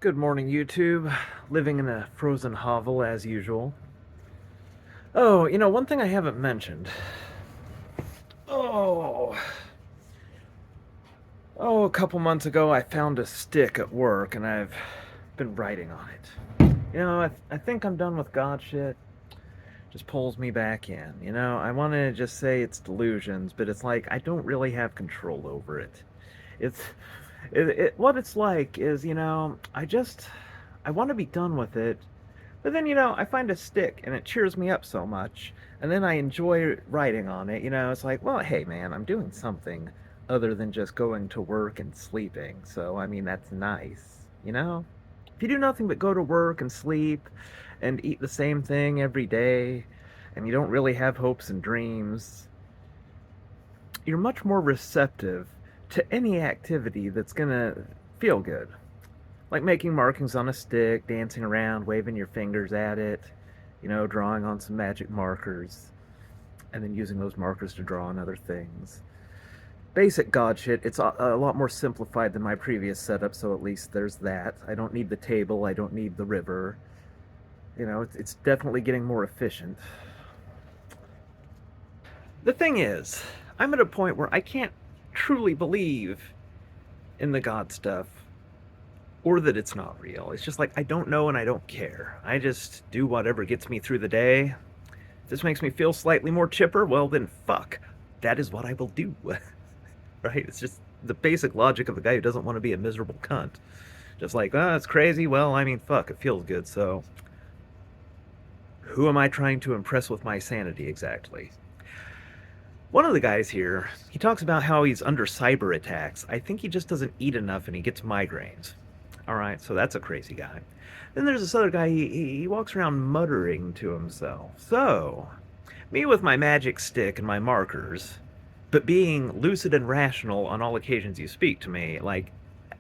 Good morning, YouTube. Living in a frozen hovel as usual. Oh, one thing I haven't mentioned. Oh, a couple months ago I found a stick at work and I've been writing on it. I think I'm done with God shit. Just pulls me back in. I want to just say it's delusions, but it's like I don't really have control over it. It's what it's like is, I want to be done with it. But then, I find a stick and it cheers me up so much. And then I enjoy writing on it. It's like, well, hey, man, I'm doing something other than just going to work and sleeping. So, I mean, that's nice. If you do nothing but go to work and sleep and eat the same thing every day, and you don't really have hopes and dreams, you're much more receptive to any activity that's going to feel good. Like making markings on a stick, dancing around, waving your fingers at it, drawing on some magic markers, and then using those markers to draw on other things. Basic God shit. It's a lot more simplified than my previous setup, so at least there's that. I don't need the table, I don't need the river. It's definitely getting more efficient. The thing is, I'm at a point where I can't truly believe in the God stuff or that it's not real. It's just like I don't know and I don't care. I just do whatever gets me through the day. If this makes me feel slightly more chipper, well then fuck. That is what I will do. Right? It's just the basic logic of a guy who doesn't want to be a miserable cunt. Just like, oh, it's crazy. Well, I mean, fuck, it feels good. So, who am I trying to impress with my sanity exactly? One of the guys here, he talks about how he's under cyber attacks. I think he just doesn't eat enough and he gets migraines. All right, so that's a crazy guy. Then there's this other guy, he walks around muttering to himself. So, me with my magic stick and my markers, but being lucid and rational on all occasions you speak to me, like,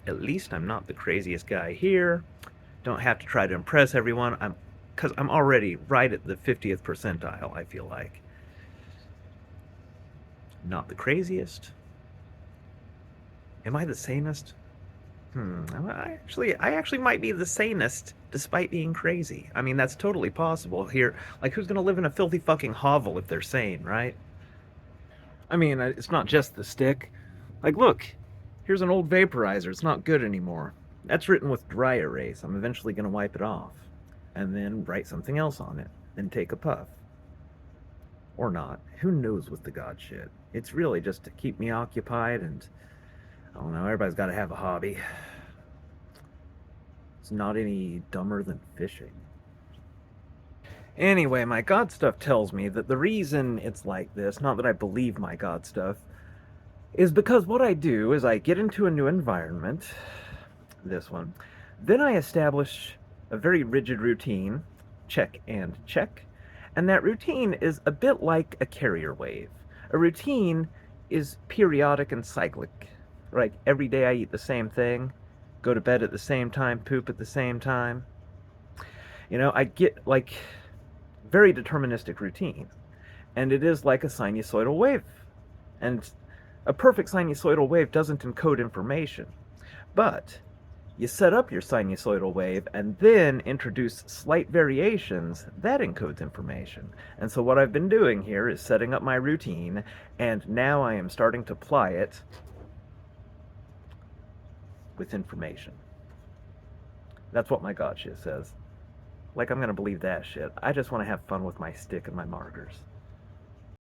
at least I'm not the craziest guy here. Don't have to try to impress everyone. Because I'm already right at the 50th percentile, I feel like. Not the craziest. Am I the sanest? I actually might be the sanest despite being crazy. I mean, that's totally possible here. Like, who's gonna live in a filthy fucking hovel if they're sane, right? I mean, it's not just the stick. Like, look, here's an old vaporizer. It's not good anymore. That's written with dry erase. I'm eventually gonna wipe it off. And then write something else on it. Then take a puff. Or not. Who knows with the God shit? It's really just to keep me occupied and I don't know, everybody's gotta have a hobby. It's not any dumber than fishing. Anyway, my God stuff tells me that the reason it's like this, not that I believe my God stuff, is because what I do is I get into a new environment, this one, then I establish a very rigid routine, check and check, and that routine is a bit like a carrier wave. A routine is periodic and cyclic. Like every day I eat the same thing, go to bed at the same time, poop at the same time. I get like very deterministic routine. And it is like a sinusoidal wave. And a perfect sinusoidal wave doesn't encode information. But you set up your sinusoidal wave and then introduce slight variations that encodes information. And so what I've been doing here is setting up my routine, and now I am starting to apply it with information. That's what my God shit says. Like, I'm gonna believe that shit. I just want to have fun with my stick and my markers.